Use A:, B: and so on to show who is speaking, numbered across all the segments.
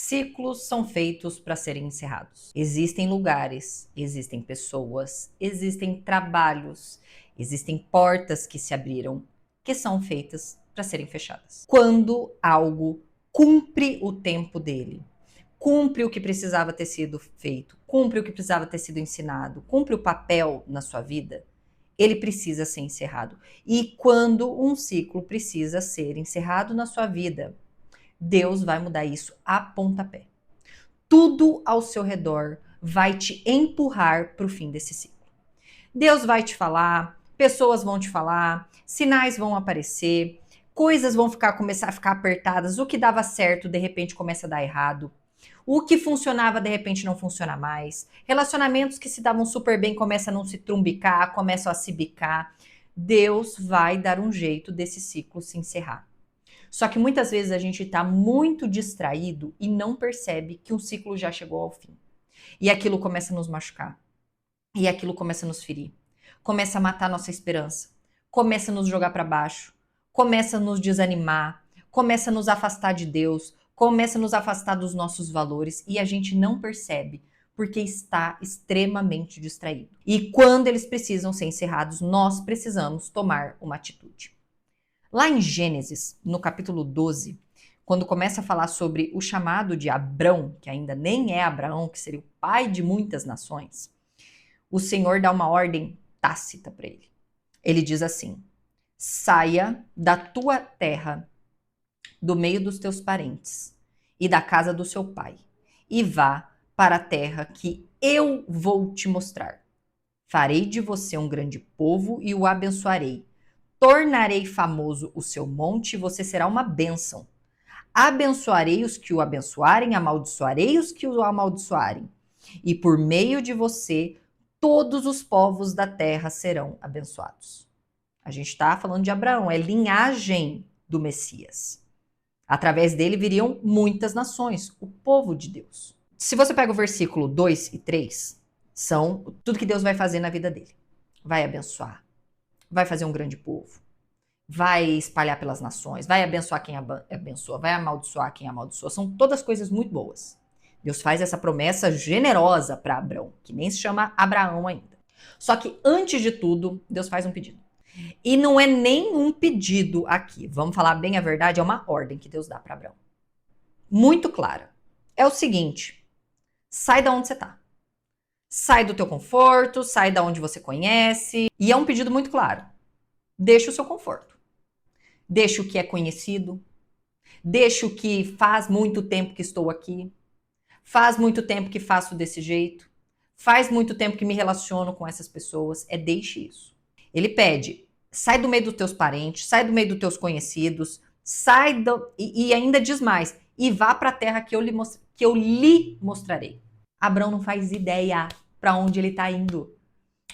A: Ciclos são feitos para serem encerrados. Existem lugares, existem pessoas, existem trabalhos, existem portas que se abriram que são feitas para serem fechadas. Quando algo cumpre o tempo dele, cumpre o que precisava ter sido feito, cumpre o que precisava ter sido ensinado, cumpre o papel na sua vida, ele precisa ser encerrado. E quando um ciclo precisa ser encerrado na sua vida, Deus vai mudar isso a pontapé. Tudo ao seu redor vai te empurrar para o fim desse ciclo. Deus vai te falar, pessoas vão te falar, sinais vão aparecer, coisas vão começar a ficar apertadas, o que dava certo de repente começa a dar errado. O que funcionava, de repente, não funciona mais. Relacionamentos que se davam super bem começam a não se trumbicar, começam a se bicar. Deus vai dar um jeito desse ciclo se encerrar. Só que muitas vezes a gente está muito distraído e não percebe que um ciclo já chegou ao fim. E aquilo começa a nos machucar. E aquilo começa a nos ferir. Começa a matar nossa esperança. Começa a nos jogar para baixo. Começa a nos desanimar. Começa a nos afastar de Deus. Começa a nos afastar dos nossos valores. E a gente não percebe porque está extremamente distraído. E quando eles precisam ser encerrados, nós precisamos tomar uma atitude. Lá em Gênesis, no capítulo 12, quando começa a falar sobre o chamado de Abrão, que ainda nem é Abraão, que seria o pai de muitas nações, o Senhor dá uma ordem tácita para ele. Ele diz assim: saia da tua terra, do meio dos teus parentes e da casa do seu pai, e vá para a terra que eu vou te mostrar. Farei de você um grande povo e o abençoarei. Tornarei famoso o seu monte e você será uma bênção. Abençoarei os que o abençoarem, amaldiçoarei os que o amaldiçoarem. E por meio de você, todos os povos da terra serão abençoados. A gente está falando de Abraão, é linhagem do Messias. Através dele viriam muitas nações, o povo de Deus. Se você pega o versículo 2 e 3, são tudo que Deus vai fazer na vida dele. Vai abençoar. Vai fazer um grande povo, vai espalhar pelas nações, vai abençoar quem abençoa, vai amaldiçoar quem amaldiçoa. São todas coisas muito boas. Deus faz essa promessa generosa para Abrão, que nem se chama Abraão ainda. Só que antes de tudo, Deus faz um pedido. E não é nem um pedido aqui, vamos falar bem a verdade, é uma ordem que Deus dá para Abrão. Muito clara. É o seguinte: sai da onde você está. Sai do teu conforto, sai da onde você conhece. E é um pedido muito claro. Deixa o seu conforto. Deixa o que é conhecido. Deixa o que faz muito tempo que estou aqui. Faz muito tempo que faço desse jeito. Faz muito tempo que me relaciono com essas pessoas. Deixe isso. Ele pede, sai do meio dos teus parentes, sai do meio dos teus conhecidos, e ainda diz mais, e vá para a terra que eu lhe mostrarei. Abrão não faz ideia para onde ele está indo.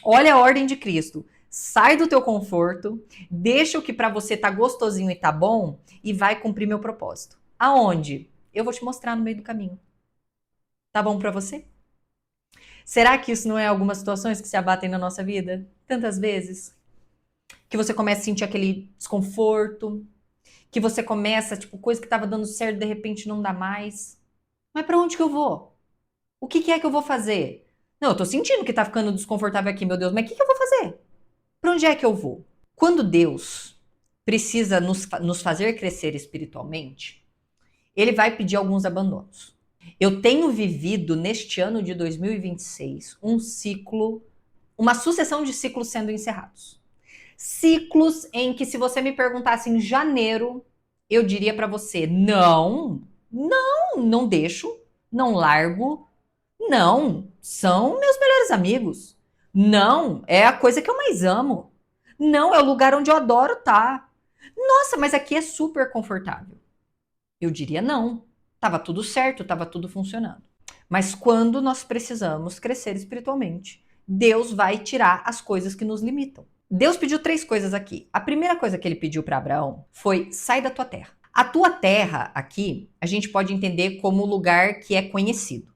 A: Olha a ordem de Cristo. Sai do teu conforto, deixa o que para você tá gostosinho e tá bom e vai cumprir meu propósito. Aonde? Eu vou te mostrar no meio do caminho. Tá bom para você? Será que isso não é algumas situações que se abatem na nossa vida? Tantas vezes. Que você começa a sentir aquele desconforto, que você começa, coisa que estava dando certo, de repente não dá mais. Mas para onde que eu vou? O que é que eu vou fazer? Não, eu tô sentindo que tá ficando desconfortável aqui, meu Deus, mas o que eu vou fazer? Para onde é que eu vou? Quando Deus precisa nos fazer crescer espiritualmente, ele vai pedir alguns abandonos. Eu tenho vivido neste ano de 2026 um ciclo, uma sucessão de ciclos sendo encerrados. Ciclos em que, se você me perguntasse em janeiro, eu diria para você: não deixo, não largo, não, são meus melhores amigos. Não, é a coisa que eu mais amo. Não, é o lugar onde eu adoro estar. Nossa, mas aqui é super confortável. Eu diria não. Tava tudo certo, tava tudo funcionando. Mas quando nós precisamos crescer espiritualmente, Deus vai tirar as coisas que nos limitam. Deus pediu 3 coisas aqui. A primeira coisa que ele pediu para Abraão foi: sai da tua terra. A tua terra aqui, a gente pode entender como o lugar que é conhecido.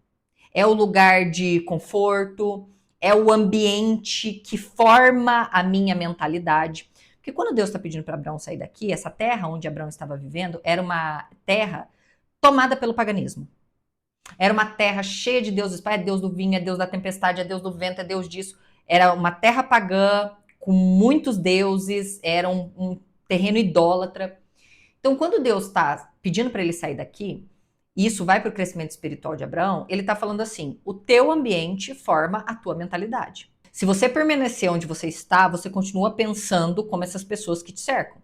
A: É o lugar de conforto, é o ambiente que forma a minha mentalidade. Porque quando Deus está pedindo para Abraão sair daqui, essa terra onde Abraão estava vivendo era uma terra tomada pelo paganismo. Era uma terra cheia de deuses. É Deus do vinho, é Deus da tempestade, é Deus do vento, é Deus disso. Era uma terra pagã, com muitos deuses, era um terreno idólatra. Então, quando Deus está pedindo para ele sair daqui, e isso vai para o crescimento espiritual de Abraão, ele está falando assim: o teu ambiente forma a tua mentalidade. Se você permanecer onde você está, você continua pensando como essas pessoas que te cercam.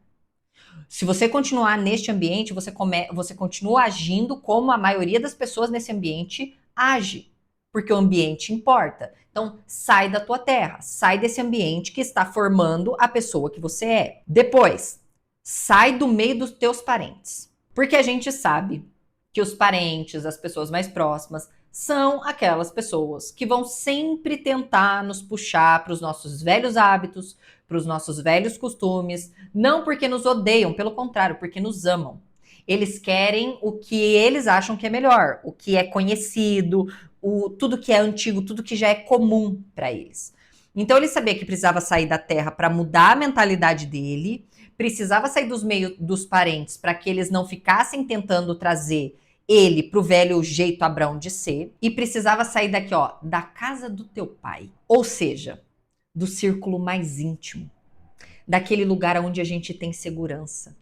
A: Se você continuar neste ambiente, você continua agindo como a maioria das pessoas nesse ambiente age, porque o ambiente importa. Então, sai da tua terra, sai desse ambiente que está formando a pessoa que você é. Depois, sai do meio dos teus parentes, porque a gente sabe que os parentes, as pessoas mais próximas, são aquelas pessoas que vão sempre tentar nos puxar para os nossos velhos hábitos, para os nossos velhos costumes, não porque nos odeiam, pelo contrário, porque nos amam. Eles querem o que eles acham que é melhor, o que é conhecido, tudo que é antigo, tudo que já é comum para eles. Então ele sabia que precisava sair da terra para mudar a mentalidade dele, precisava sair dos meios dos parentes para que eles não ficassem tentando trazer ele pro velho jeito Abraão de ser, e precisava sair daqui, ó, da casa do teu pai. Ou seja, do círculo mais íntimo, daquele lugar onde a gente tem segurança,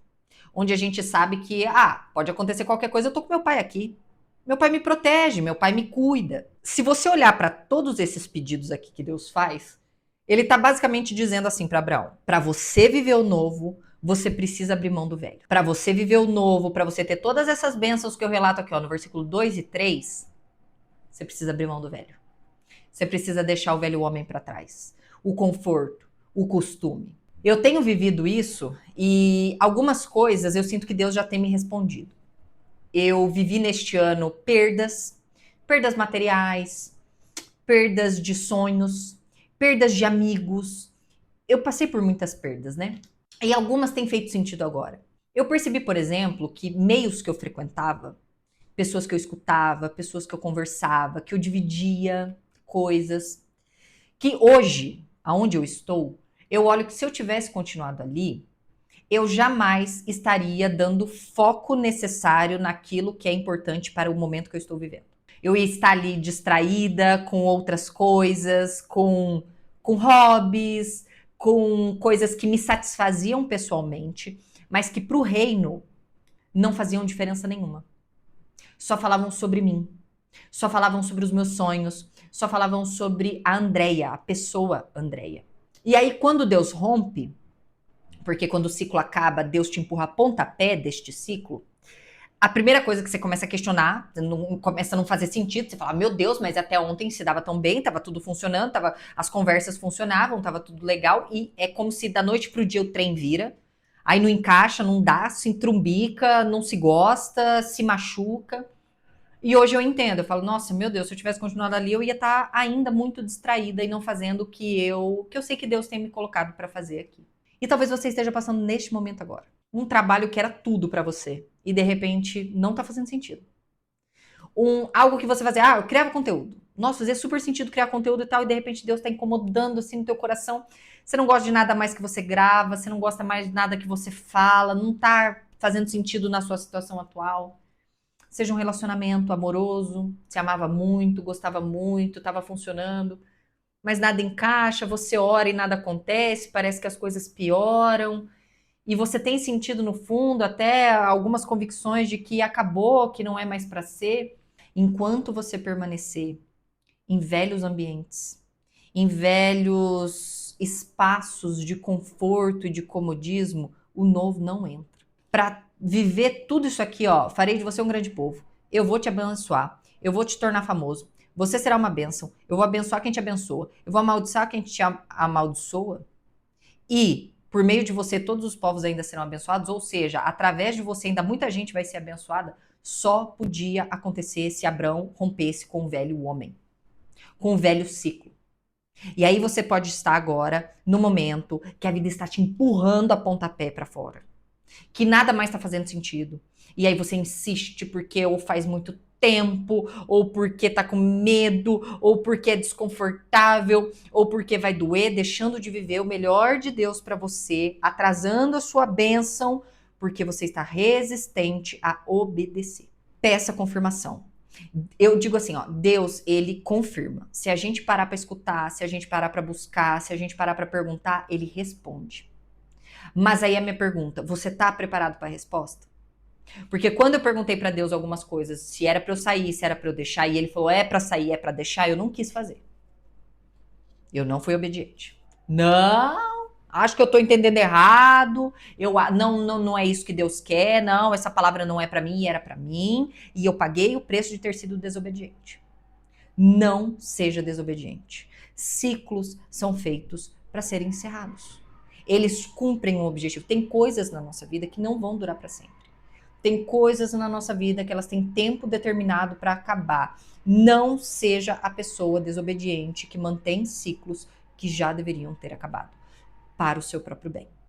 A: onde a gente sabe que, pode acontecer qualquer coisa, eu tô com meu pai aqui. Meu pai me protege, meu pai me cuida. Se você olhar para todos esses pedidos aqui que Deus faz, ele tá basicamente dizendo assim para Abraão: para você viver o novo, você precisa abrir mão do velho. Para você viver o novo, para você ter todas essas bênçãos que eu relato aqui, ó, no versículo 2 e 3, você precisa abrir mão do velho. Você precisa deixar o velho homem para trás. O conforto, o costume. Eu tenho vivido isso e algumas coisas eu sinto que Deus já tem me respondido. Eu vivi neste ano perdas materiais, perdas de sonhos, perdas de amigos. Eu passei por muitas perdas, né? E algumas têm feito sentido agora. Eu percebi, por exemplo, que meios que eu frequentava, pessoas que eu escutava, pessoas que eu conversava, que eu dividia coisas, que hoje, aonde eu estou, eu olho que se eu tivesse continuado ali, eu jamais estaria dando foco necessário naquilo que é importante para o momento que eu estou vivendo. Eu ia estar ali distraída com outras coisas, com hobbies, com coisas que me satisfaziam pessoalmente, mas que para o reino não faziam diferença nenhuma. Só falavam sobre mim, só falavam sobre os meus sonhos, só falavam sobre a Andreia, a pessoa Andreia. E aí quando Deus rompe, porque quando o ciclo acaba, Deus te empurra a pontapé deste ciclo, a primeira coisa que você começa a questionar, começa a não fazer sentido, você fala, meu Deus, mas até ontem se dava tão bem, tava tudo funcionando, as conversas funcionavam, tava tudo legal, e é como se da noite pro dia o trem vira, aí não encaixa, não dá, se entrumbica, não se gosta, se machuca. E hoje eu entendo, eu falo, nossa, meu Deus, se eu tivesse continuado ali, eu ia estar ainda muito distraída e não fazendo o que eu sei que Deus tem me colocado para fazer aqui. E talvez você esteja passando neste momento agora. Um trabalho que era tudo para você e de repente não tá fazendo sentido. Algo que você fazia, eu criava conteúdo. Nossa, fazia super sentido criar conteúdo e tal, e de repente Deus tá incomodando assim no teu coração. Você não gosta de nada mais que você grava, você não gosta mais de nada que você fala, não tá fazendo sentido na sua situação atual. Seja um relacionamento amoroso, se amava muito, gostava muito, estava funcionando, mas nada encaixa, você ora e nada acontece, parece que as coisas pioram, e você tem sentido no fundo até algumas convicções de que acabou, que não é mais para ser. Enquanto você permanecer em velhos ambientes, em velhos espaços de conforto e de comodismo, o novo não entra. Para viver tudo isso aqui, ó, farei de você um grande povo. Eu vou te abençoar. Eu vou te tornar famoso. Você será uma bênção. Eu vou abençoar quem te abençoa. Eu vou amaldiçoar quem te amaldiçoa. E, por meio de você, todos os povos ainda serão abençoados. Ou seja, através de você, ainda muita gente vai ser abençoada. Só podia acontecer se Abraão rompesse com o velho homem, com o velho ciclo. E aí você pode estar agora no momento que a vida está te empurrando a pontapé para fora, que nada mais está fazendo sentido. E aí você insiste porque ou faz muito tempo, ou porque tá com medo, ou porque é desconfortável, ou porque vai doer, deixando de viver o melhor de Deus para você, atrasando a sua bênção, porque você está resistente a obedecer. Peça confirmação. Eu digo assim, ó, Deus, ele confirma. Se a gente parar para escutar, se a gente parar para buscar, se a gente parar para perguntar, ele responde. Mas aí a minha pergunta, você tá preparado para a resposta? Porque quando eu perguntei para Deus algumas coisas, se era para eu sair, se era para eu deixar, e ele falou, é para sair, é para deixar, eu não quis fazer. Eu não fui obediente. Não, acho que eu tô entendendo errado. Não é isso que Deus quer. Não, essa palavra não é para mim, era para mim, e eu paguei o preço de ter sido desobediente. Não seja desobediente. Ciclos são feitos para serem encerrados. Eles cumprem um objetivo. Tem coisas na nossa vida que não vão durar para sempre. Tem coisas na nossa vida que elas têm tempo determinado para acabar. Não seja a pessoa desobediente que mantém ciclos que já deveriam ter acabado, para o seu próprio bem.